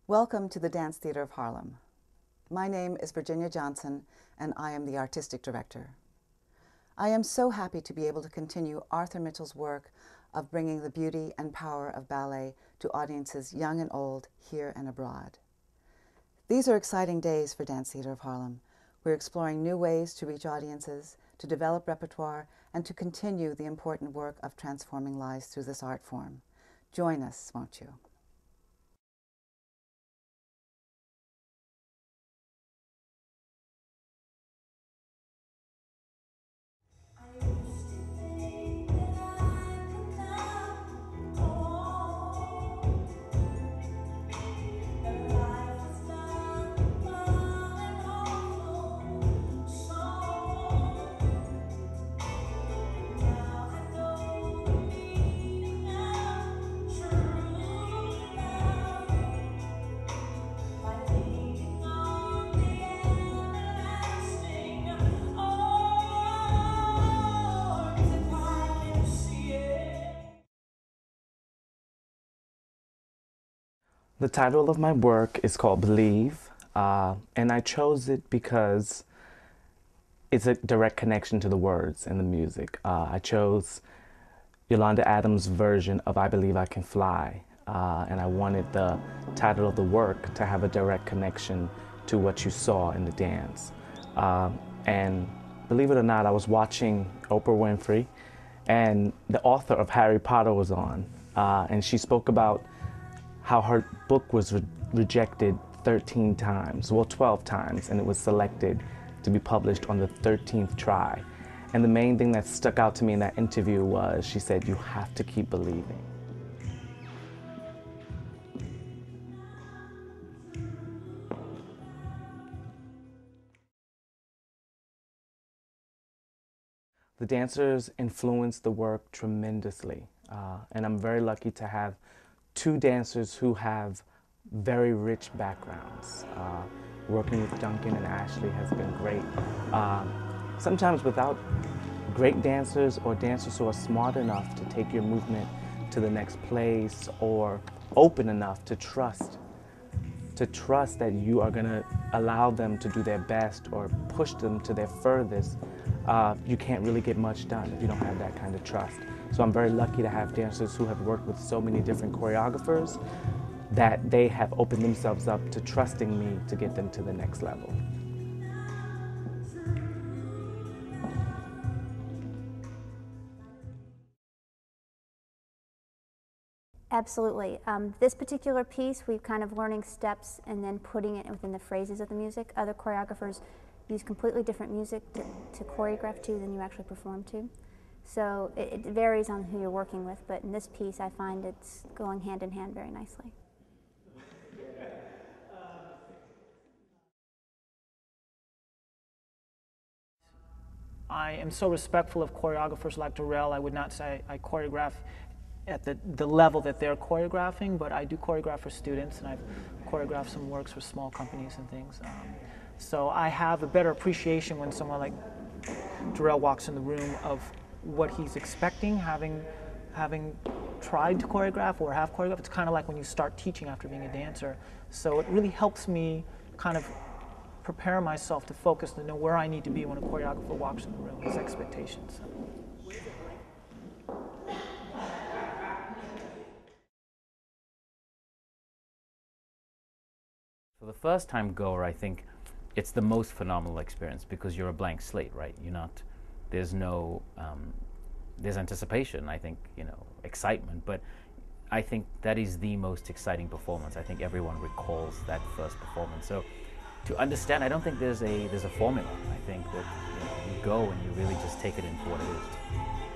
Welcome to the Dance Theatre of Harlem. My name is Virginia Johnson, and I am the Artistic Director. I am so happy to be able to continue Arthur Mitchell's work of bringing the beauty and power of ballet to audiences young and old, here and abroad. These are exciting days for Dance Theatre of Harlem. We're exploring new ways to reach audiences, to develop repertoire, and to continue the important work of transforming lives through this art form. Join us, won't you? The title of my work is called Believe, and I chose it because it's a direct connection to the words and the music. I chose Yolanda Adams' version of I Believe I Can Fly, and I wanted the title of the work to have a direct connection to what you saw in the dance. And believe it or not, I was watching Oprah Winfrey, and the author of Harry Potter was on, and she spoke about how her book was rejected 13 times, well 12 times, and it was selected to be published on the 13th try. And the main thing that stuck out to me in that interview was she said, you have to keep believing. The dancers influenced the work tremendously, and I'm very lucky to have two dancers who have very rich backgrounds. Working with Duncan and Ashley has been great. Sometimes without great dancers or dancers who are smart enough to take your movement to the next place or open enough to trust that you are going to allow them to do their best or push them to their furthest, you can't really get much done if you don't have that kind of trust. So I'm very lucky to have dancers who have worked with so many different choreographers that they have opened themselves up to trusting me to get them to the next level. Absolutely. This particular piece, we've kind of learning steps and then putting it within the phrases of the music. Other choreographers use completely different music to choreograph to than you actually perform to. So it varies on who you're working with, but in this piece I find it's going hand in hand very nicely. I am so respectful of choreographers like Darell. I would not say I choreograph at the level that they're choreographing, but I do choreograph for students, and I've choreographed some works for small companies and things. So I have a better appreciation when someone like Darell walks in the room of what he's expecting, having tried to choreograph or have choreographed. It's kind of like when you start teaching after being a dancer. So it really helps me kind of prepare myself to focus, to know where I need to be when a choreographer walks in the room, his expectations. For the first time goer, I think it's the most phenomenal experience because you're a blank slate, right? You're not, there's no, there's anticipation, I think, excitement, but I think that is the most exciting performance. I think everyone recalls that first performance. So to understand, I don't think there's a formula. I think that you go and you really just take it in for what it is.